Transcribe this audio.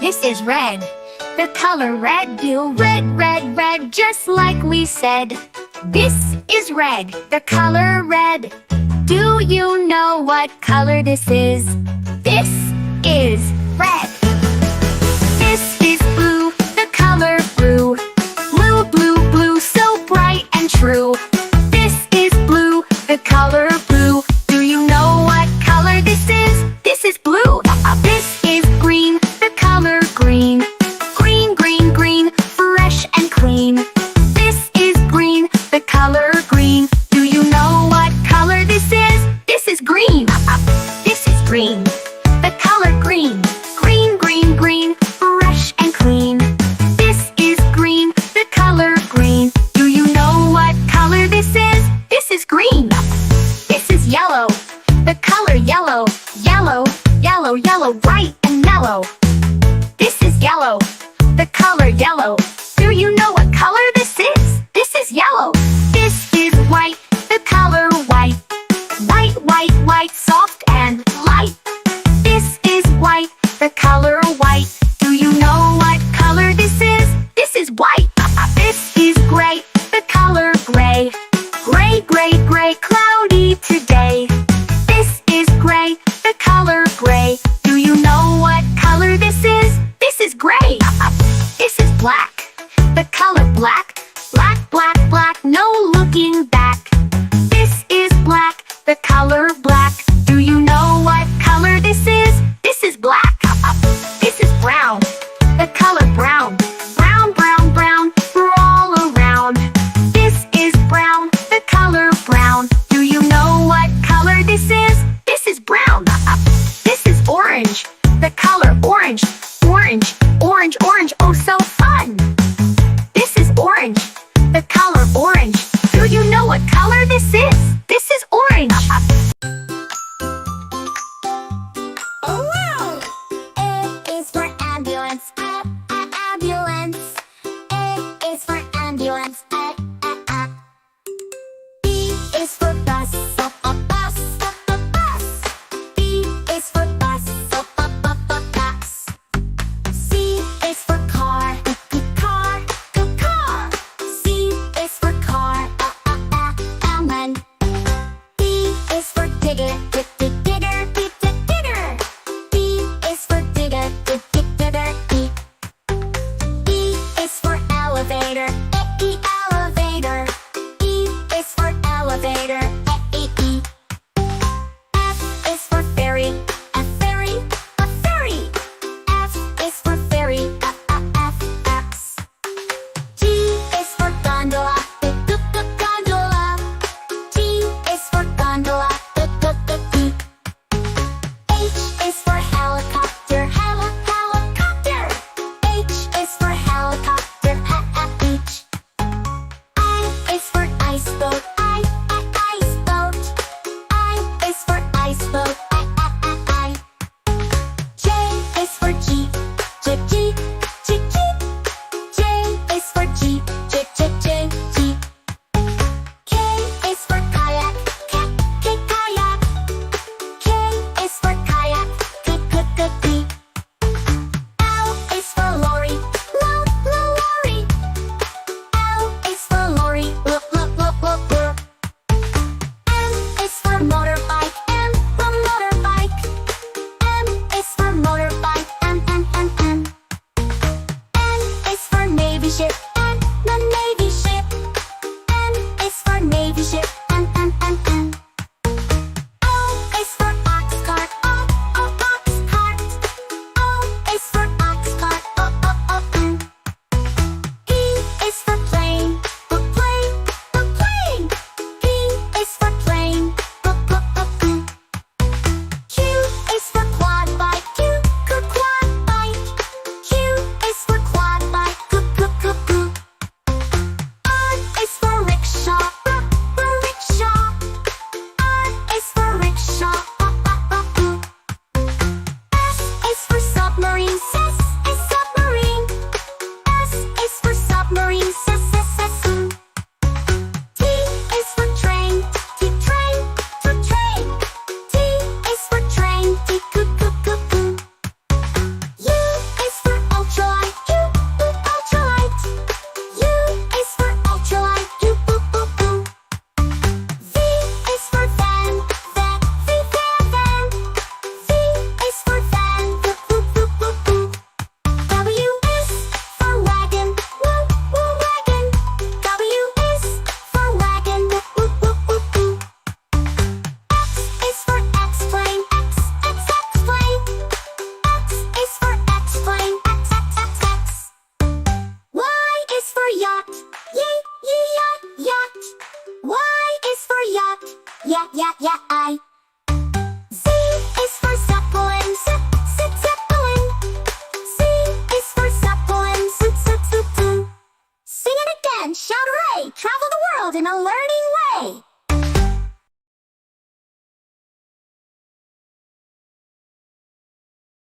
This is red. The color red. Do red, red, red, just like we said. This is red. The color red. Do you know what color this is? This is red. This is blue. The color blue. Blue, blue, blue, so bright and true. This is blue. The color blue. Do you know what color this is? This is blue. This is green. The color green. Green, green, green, fresh and clean. This is green. The color green. Do you know what color this is? This is green. This is green. The color green. Green, green, green, fresh and clean. This is green. The color green. Do you know what color this is? This is green. This is yellow. The color yellow. Yellow, yellow, yellow, bright and mellow. This is yellow. The color yellow. Do you know what color this is? This is yellow. This is white. The color white. White, white, white, soft and light. This is white. The color white. Do you know what color this is? This is white. This is gray. The color gray. Gray, gray, gray, cloudy today. This is gray. The color gray. Do you know what color this is? This is gray. This is black. The color black. Black, black, black, no looking back. This is black. The color black. Do you know what color this is? This is black. This is brown. The color brown. Brown, brown, brown, all around. This is brown. The color brown. Do you know what color this is? This is brown. This is orange.